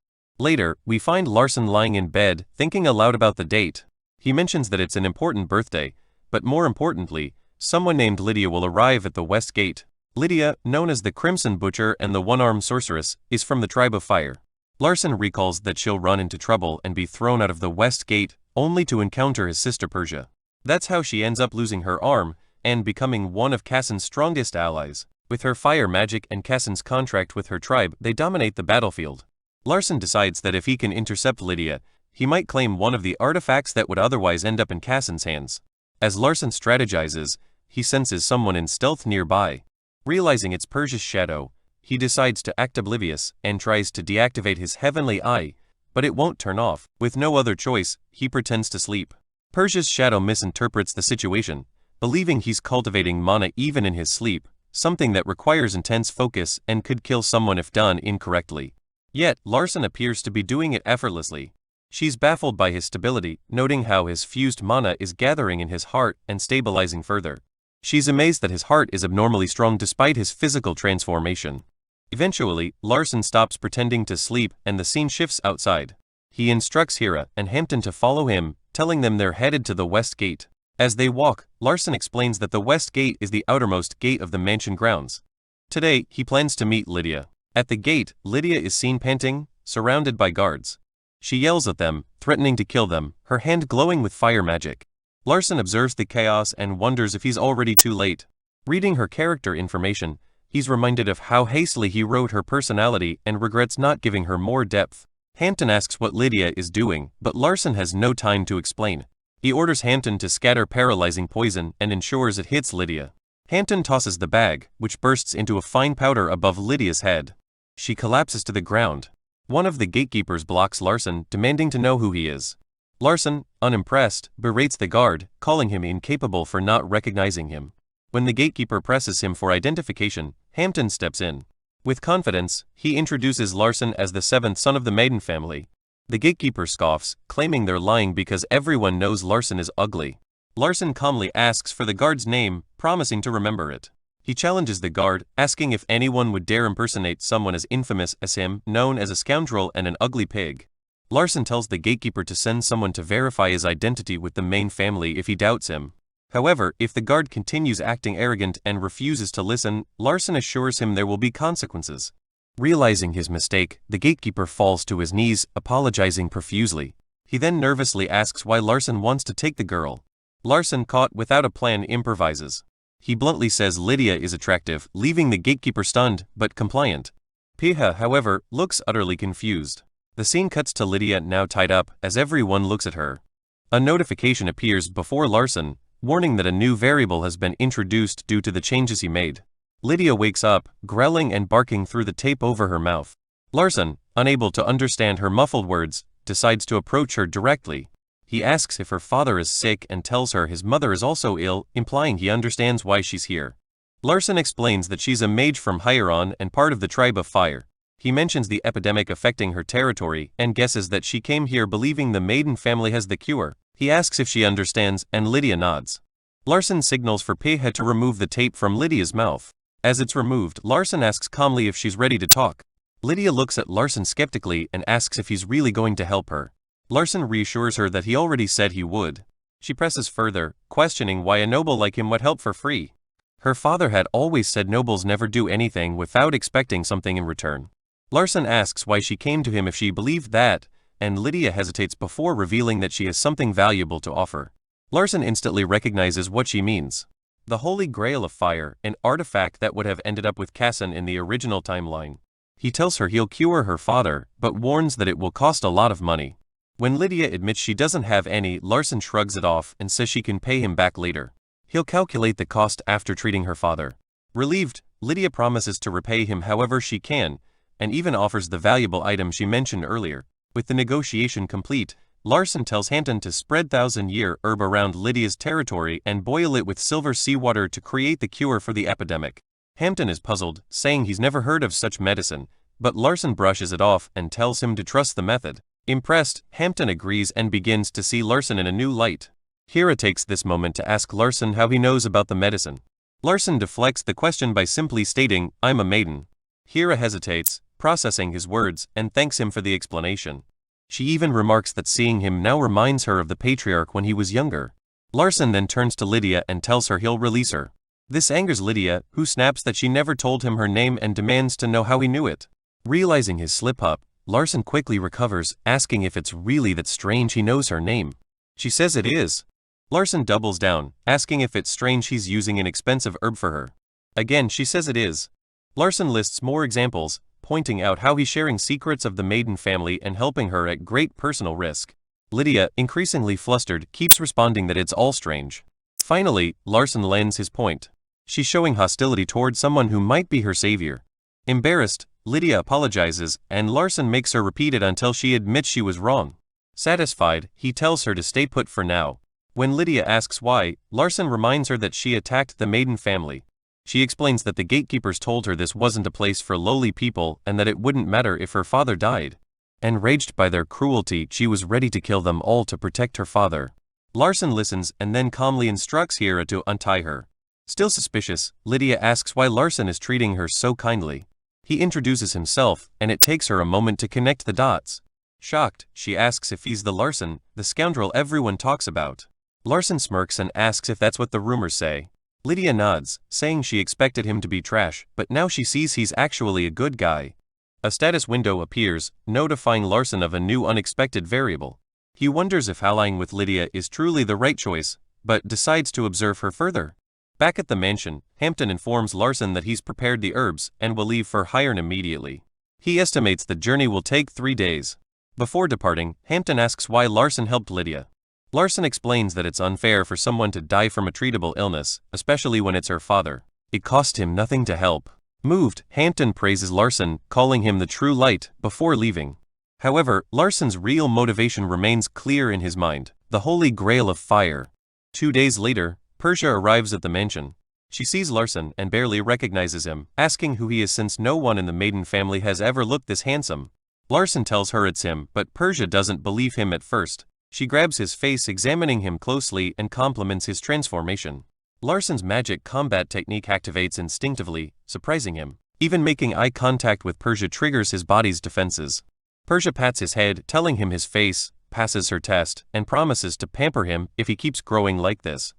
Later, we find Larsen lying in bed, thinking aloud about the date. He mentions that it's an important birthday, but more importantly, someone named Lydia will arrive at the West Gate. Lydia, known as the Crimson Butcher and the One-Armed Sorceress, is from the Tribe of Fire. Larsen recalls that she'll run into trouble and be thrown out of the West Gate, only to encounter his sister Persia. That's how she ends up losing her arm, and becoming one of Cassan's strongest allies. With her fire magic and Cassan's contract with her tribe, they dominate the battlefield. Larsen decides that if he can intercept Lydia, he might claim one of the artifacts that would otherwise end up in Cassan's hands. As Larsen strategizes, he senses someone in stealth nearby. Realizing it's Persia's shadow, he decides to act oblivious and tries to deactivate his heavenly eye, but it won't turn off. With no other choice, he pretends to sleep. Persia's shadow misinterprets the situation, believing he's cultivating mana even in his sleep, something that requires intense focus and could kill someone if done incorrectly. Yet, Larsen appears to be doing it effortlessly. She's baffled by his stability, noting how his fused mana is gathering in his heart and stabilizing further. She's amazed that his heart is abnormally strong despite his physical transformation. Eventually, Larsen stops pretending to sleep and the scene shifts outside. He instructs Hira and Hampton to follow him, telling them they're headed to the West Gate. As they walk, Larson explains that the West Gate is the outermost gate of the mansion grounds. Today, he plans to meet Lydia. At the gate, Lydia is seen panting, surrounded by guards. She yells at them, threatening to kill them, her hand glowing with fire magic. Larson observes the chaos and wonders if he's already too late. Reading her character information, he's reminded of how hastily he wrote her personality and regrets not giving her more depth. Hampton asks what Lydia is doing, but Larson has no time to explain. He orders Hampton to scatter paralyzing poison and ensures it hits Lydia. Hampton tosses the bag, which bursts into a fine powder above Lydia's head. She collapses to the ground. One of the gatekeepers blocks Larson, demanding to know who he is. Larson, unimpressed, berates the guard, calling him incapable for not recognizing him. When the gatekeeper presses him for identification, Hampton steps in. With confidence, he introduces Larson as the seventh son of the Maiden family. The gatekeeper scoffs, claiming they're lying because everyone knows Larson is ugly. Larson calmly asks for the guard's name, promising to remember it. He challenges the guard, asking if anyone would dare impersonate someone as infamous as him, known as a scoundrel and an ugly pig. Larson tells the gatekeeper to send someone to verify his identity with the main family if he doubts him. However, if the guard continues acting arrogant and refuses to listen, Larson assures him there will be consequences. Realizing his mistake, the gatekeeper falls to his knees, apologizing profusely. He then nervously asks why Larson wants to take the girl. Larson, caught without a plan, improvises. He bluntly says Lydia is attractive, leaving the gatekeeper stunned, but compliant. Piha, however, looks utterly confused. The scene cuts to Lydia now tied up, as everyone looks at her. A notification appears before Larson, warning that a new variable has been introduced due to the changes he made. Lydia wakes up, growling and barking through the tape over her mouth. Larson, unable to understand her muffled words, decides to approach her directly. He asks if her father is sick and tells her his mother is also ill, implying he understands why she's here. Larson explains that she's a mage from Hieron and part of the tribe of fire. He mentions the epidemic affecting her territory and guesses that she came here believing the Maiden family has the cure. He asks if she understands, and Lydia nods. Larson signals for Piha to remove the tape from Lydia's mouth. As it's removed, Larson asks calmly if she's ready to talk. Lydia looks at Larson skeptically and asks if he's really going to help her. Larson reassures her that he already said he would. She presses further, questioning why a noble like him would help for free. Her father had always said nobles never do anything without expecting something in return. Larson asks why she came to him if she believed that, and Lydia hesitates before revealing that she has something valuable to offer. Larson instantly recognizes what she means. The Holy Grail of Fire, an artifact that would have ended up with Kassan in the original timeline. He tells her he'll cure her father, but warns that it will cost a lot of money. When Lydia admits she doesn't have any, Larson shrugs it off and says she can pay him back later. He'll calculate the cost after treating her father. Relieved, Lydia promises to repay him however she can, and even offers the valuable item she mentioned earlier. With the negotiation complete, Larson tells Hampton to spread 1,000-year herb around Lydia's territory and boil it with silver seawater to create the cure for the epidemic. Hampton is puzzled, saying he's never heard of such medicine, but Larson brushes it off and tells him to trust the method. Impressed, Hampton agrees and begins to see Larson in a new light. Hira takes this moment to ask Larson how he knows about the medicine. Larson deflects the question by simply stating, "I'm a maiden." Hira hesitates, processing his words, and thanks him for the explanation. She even remarks that seeing him now reminds her of the patriarch when he was younger. Larson then turns to Lydia and tells her he'll release her. This angers Lydia, who snaps that she never told him her name and demands to know how he knew it. Realizing his slip-up, Larson quickly recovers, asking if it's really that strange he knows her name. She says it is. Larson doubles down, asking if it's strange he's using an expensive herb for her. Again, she says it is. Larson lists more examples, pointing out how he's sharing secrets of the Maiden family and helping her at great personal risk. Lydia, increasingly flustered, keeps responding that it's all strange. Finally, Larson lands his point. She's showing hostility toward someone who might be her savior. Embarrassed, Lydia apologizes, and Larson makes her repeat it until she admits she was wrong. Satisfied, he tells her to stay put for now. When Lydia asks why, Larson reminds her that she attacked the Maiden family. She explains that the gatekeepers told her this wasn't a place for lowly people and that it wouldn't matter if her father died. Enraged by their cruelty, she was ready to kill them all to protect her father. Larson listens and then calmly instructs Hira to untie her. Still suspicious, Lydia asks why Larson is treating her so kindly. He introduces himself, and it takes her a moment to connect the dots. Shocked, she asks if he's the Larson, the scoundrel everyone talks about. Larson smirks and asks if that's what the rumors say. Lydia nods, saying she expected him to be trash, but now she sees he's actually a good guy. A status window appears, notifying Larson of a new unexpected variable. He wonders if allying with Lydia is truly the right choice, but decides to observe her further. Back at the mansion, Hampton informs Larson that he's prepared the herbs and will leave for Hiern immediately. He estimates the journey will take 3 days. Before departing, Hampton asks why Larson helped Lydia. Larson explains that it's unfair for someone to die from a treatable illness, especially when it's her father. It cost him nothing to help. Moved, Hampton praises Larson, calling him the true light, before leaving. However, Larson's real motivation remains clear in his mind, the holy grail of fire. 2 days later, Persia arrives at the mansion. She sees Larson and barely recognizes him, asking who he is since no one in the Maiden family has ever looked this handsome. Larson tells her it's him, but Persia doesn't believe him at first. She grabs his face, examining him closely, and compliments his transformation. Larson's magic combat technique activates instinctively, surprising him. Even making eye contact with Persia triggers his body's defenses. Persia pats his head, telling him his face, passes her test, and promises to pamper him if he keeps growing like this.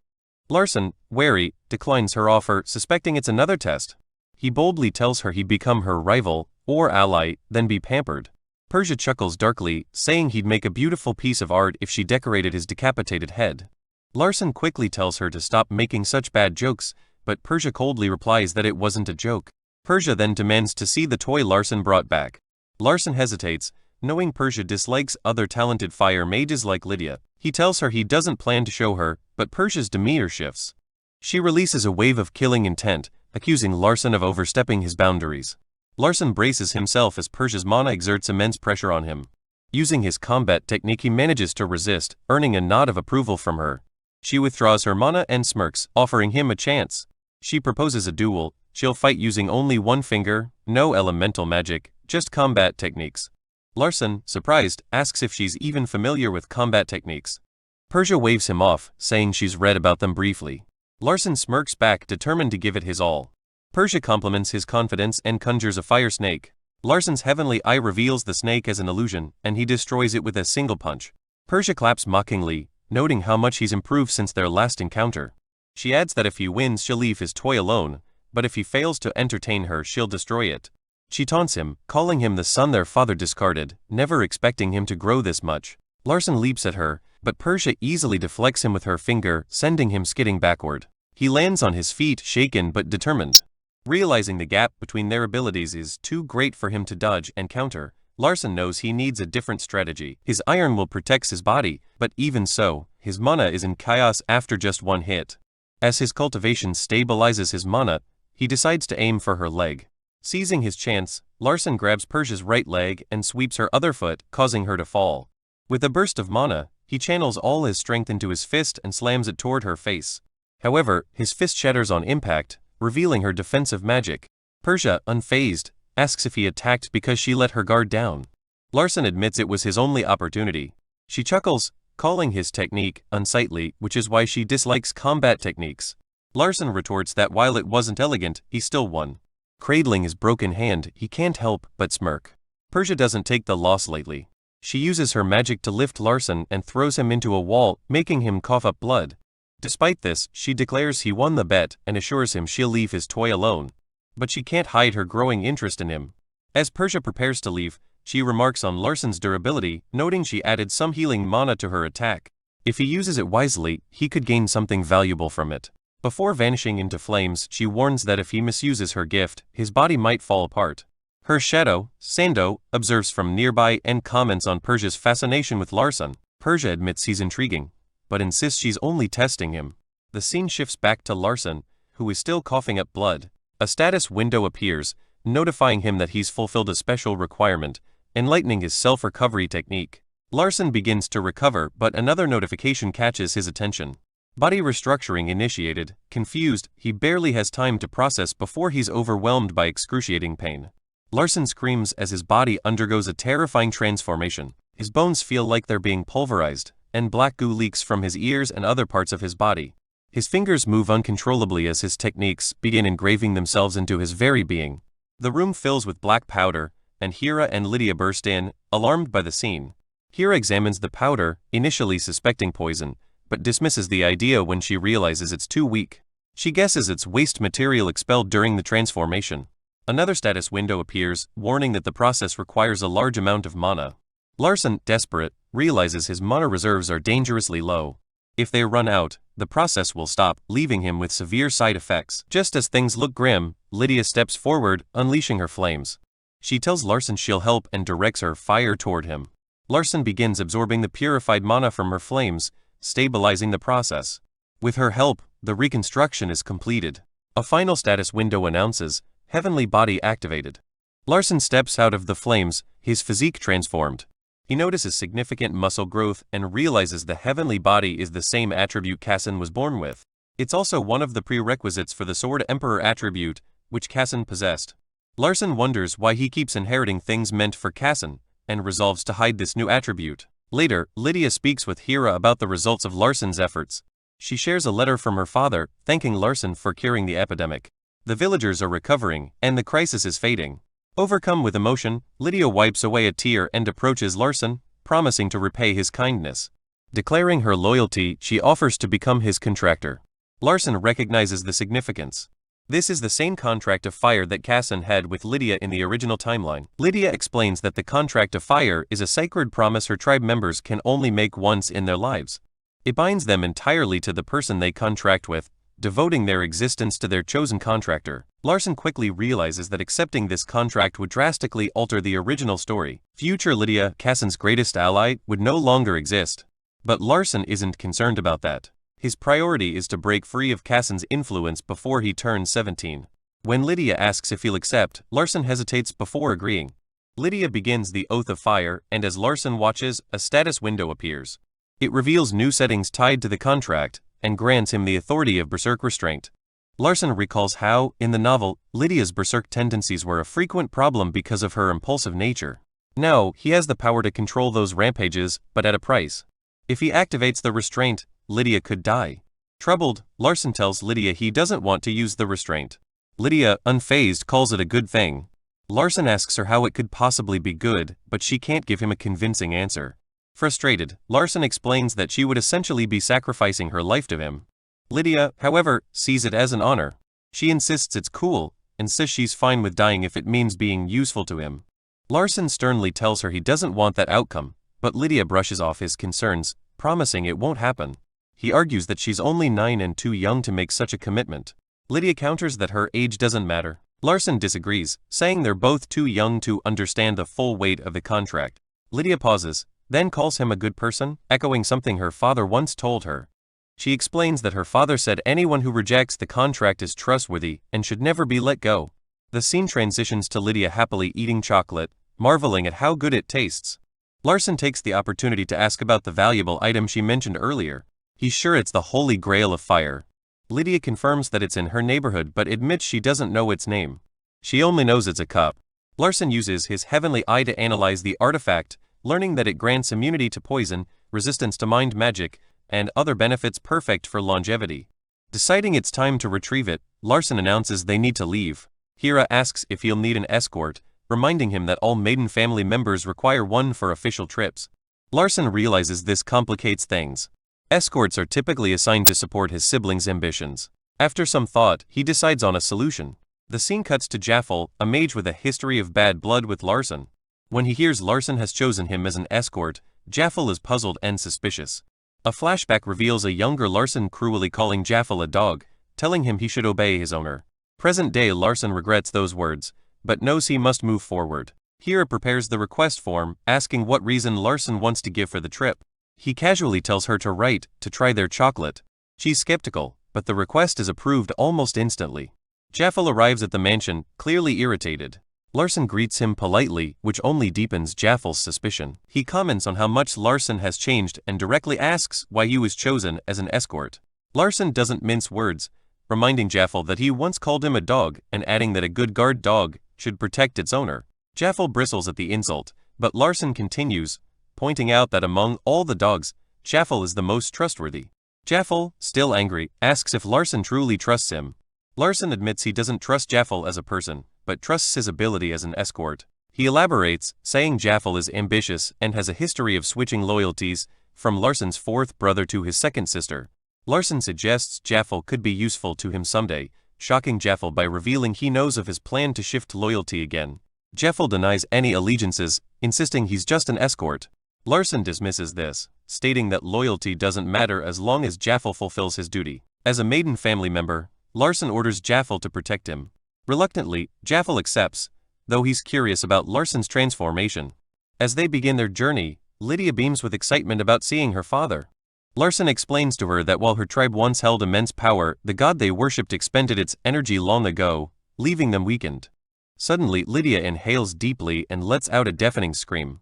Larson, wary, declines her offer, suspecting it's another test. He boldly tells her he'd become her rival, or ally, then be pampered. Persia chuckles darkly, saying he'd make a beautiful piece of art if she decorated his decapitated head. Larson quickly tells her to stop making such bad jokes, but Persia coldly replies that it wasn't a joke. Persia then demands to see the toy Larson brought back. Larson hesitates, knowing Persia dislikes other talented fire mages like Lydia. He tells her he doesn't plan to show her, but Persia's demeanor shifts. She releases a wave of killing intent, accusing Larson of overstepping his boundaries. Larson braces himself as Persia's mana exerts immense pressure on him. Using his combat technique, he manages to resist, earning a nod of approval from her. She withdraws her mana and smirks, offering him a chance. She proposes a duel. She'll fight using only one finger, no elemental magic, just combat techniques. Larson, surprised, asks if she's even familiar with combat techniques. Persia waves him off, saying she's read about them briefly. Larson smirks back, determined to give it his all. Persia compliments his confidence and conjures a fire snake. Larson's heavenly eye reveals the snake as an illusion, and he destroys it with a single punch. Persia claps mockingly, noting how much he's improved since their last encounter. She adds that if he wins, she'll leave his toy alone, but if he fails to entertain her, she'll destroy it. She taunts him, calling him the son their father discarded, never expecting him to grow this much. Larson leaps at her, but Persia easily deflects him with her finger, sending him skidding backward. He lands on his feet, shaken but determined. Realizing the gap between their abilities is too great for him to dodge and counter, Larson knows he needs a different strategy. His iron will protect his body, but even so, his mana is in chaos after just one hit. As his cultivation stabilizes his mana, he decides to aim for her leg. Seizing his chance, Larson grabs Persia's right leg and sweeps her other foot, causing her to fall. With a burst of mana, he channels all his strength into his fist and slams it toward her face. However, his fist shatters on impact, revealing her defensive magic. Persia, unfazed, asks if he attacked because she let her guard down. Larson admits it was his only opportunity. She chuckles, calling his technique unsightly, which is why she dislikes combat techniques. Larson retorts that while it wasn't elegant, he still won. Cradling his broken hand, he can't help but smirk. Persia doesn't take the loss lightly. She uses her magic to lift Larson and throws him into a wall, making him cough up blood. Despite this, she declares he won the bet and assures him she'll leave his toy alone. But she can't hide her growing interest in him. As Persia prepares to leave, she remarks on Larson's durability, noting she added some healing mana to her attack. If he uses it wisely, he could gain something valuable from it. Before vanishing into flames, she warns that if he misuses her gift, his body might fall apart. Her shadow, Sando, observes from nearby and comments on Persia's fascination with Larson. Persia admits he's intriguing, but insists she's only testing him. The scene shifts back to Larson, who is still coughing up blood. A status window appears, notifying him that he's fulfilled a special requirement, enlightening his self-recovery technique. Larson begins to recover, but another notification catches his attention. Body restructuring initiated. Confused, he barely has time to process before he's overwhelmed by excruciating pain. Larson screams as his body undergoes a terrifying transformation. His bones feel like they're being pulverized, and black goo leaks from his ears and other parts of his body. His fingers move uncontrollably as his techniques begin engraving themselves into his very being. The room fills with black powder, and Hira and Lydia burst in, alarmed by the scene. Hira examines the powder, initially suspecting poison, but dismisses the idea when she realizes it's too weak. She guesses it's waste material expelled during the transformation. Another status window appears, warning that the process requires a large amount of mana. Larson, desperate, realizes his mana reserves are dangerously low. If they run out, the process will stop, leaving him with severe side effects. Just as things look grim, Lydia steps forward, unleashing her flames. She tells Larson she'll help and directs her fire toward him. Larson begins absorbing the purified mana from her flames, stabilizing the process. With her help, the reconstruction is completed. A final status window announces, Heavenly Body activated. Larson steps out of the flames, his physique transformed. He notices significant muscle growth and realizes the heavenly body is the same attribute Kassan was born with. It's also one of the prerequisites for the Sword Emperor attribute, which Kassan possessed. Larson wonders why he keeps inheriting things meant for Kassan, and resolves to hide this new attribute. Later, Lydia speaks with Hira about the results of Larson's efforts. She shares a letter from her father, thanking Larson for curing the epidemic. The villagers are recovering, and the crisis is fading. Overcome with emotion, Lydia wipes away a tear and approaches Larson, promising to repay his kindness. Declaring her loyalty, she offers to become his contractor. Larson recognizes the significance. This is the same contract of fire that Kassan had with Lydia in the original timeline. Lydia explains that the contract of fire is a sacred promise her tribe members can only make once in their lives. It binds them entirely to the person they contract with, devoting their existence to their chosen contractor. Larson quickly realizes that accepting this contract would drastically alter the original story. Future Lydia, Kassan's greatest ally, would no longer exist. But Larson isn't concerned about that. His priority is to break free of Kassan's influence before he turns 17. When Lydia asks if he'll accept, Larson hesitates before agreeing. Lydia begins the Oath of Fire, and as Larson watches, a status window appears. It reveals new settings tied to the contract, and grants him the authority of berserk restraint. Larson recalls how, in the novel, Lydia's berserk tendencies were a frequent problem because of her impulsive nature. Now, he has the power to control those rampages, but at a price. If he activates the restraint, Lydia could die. Troubled, Larson tells Lydia he doesn't want to use the restraint. Lydia, unfazed, calls it a good thing. Larson asks her how it could possibly be good, but she can't give him a convincing answer. Frustrated, Larson explains that she would essentially be sacrificing her life to him. Lydia, however, sees it as an honor. She insists it's cool, and says she's fine with dying if it means being useful to him. Larson sternly tells her he doesn't want that outcome, but Lydia brushes off his concerns, promising it won't happen. He argues that she's only 9 and too young to make such a commitment. Lydia counters that her age doesn't matter. Larson disagrees, saying they're both too young to understand the full weight of the contract. Lydia pauses, then calls him a good person, echoing something her father once told her. She explains that her father said anyone who rejects the contract is trustworthy and should never be let go. The scene transitions to Lydia happily eating chocolate, marveling at how good it tastes. Larson takes the opportunity to ask about the valuable item she mentioned earlier. He's sure it's the Holy Grail of Fire. Lydia confirms that it's in her neighborhood but admits she doesn't know its name. She only knows it's a cup. Larson uses his heavenly eye to analyze the artifact, learning that it grants immunity to poison, resistance to mind magic, and other benefits perfect for longevity. Deciding it's time to retrieve it, Larson announces they need to leave. Hira asks if he'll need an escort, reminding him that all maiden family members require one for official trips. Larson realizes this complicates things. Escorts are typically assigned to support his siblings' ambitions. After some thought, he decides on a solution. The scene cuts to Jaffel, a mage with a history of bad blood with Larson. When he hears Larson has chosen him as an escort, Jaffel is puzzled and suspicious. A flashback reveals a younger Larson cruelly calling Jaffel a dog, telling him he should obey his owner. Present-day Larson regrets those words, but knows he must move forward. Hira prepares the request form, asking what reason Larson wants to give for the trip. He casually tells her to write, to try their chocolate. She's skeptical, but the request is approved almost instantly. Jaffel arrives at the mansion, clearly irritated. Larson greets him politely, which only deepens Jaffel's suspicion. He comments on how much Larson has changed and directly asks why he was chosen as an escort. Larson doesn't mince words, reminding Jaffel that he once called him a dog and adding that a good guard dog should protect its owner. Jaffel bristles at the insult, but Larson continues, pointing out that among all the dogs, Jaffel is the most trustworthy. Jaffel, still angry, asks if Larson truly trusts him. Larson admits he doesn't trust Jaffel as a person, but trusts his ability as an escort. He elaborates, saying Jaffel is ambitious and has a history of switching loyalties, from Larsen's fourth brother to his second sister. Larsen suggests Jaffel could be useful to him someday, shocking Jaffel by revealing he knows of his plan to shift loyalty again. Jaffel denies any allegiances, insisting he's just an escort. Larsen dismisses this, stating that loyalty doesn't matter as long as Jaffel fulfills his duty. As a maiden family member, Larsen orders Jaffel to protect him. Reluctantly, Jaffel accepts, though he's curious about Larsen's transformation. As they begin their journey, Lydia beams with excitement about seeing her father. Larsen explains to her that while her tribe once held immense power, the god they worshipped expended its energy long ago, leaving them weakened. Suddenly, Lydia inhales deeply and lets out a deafening scream.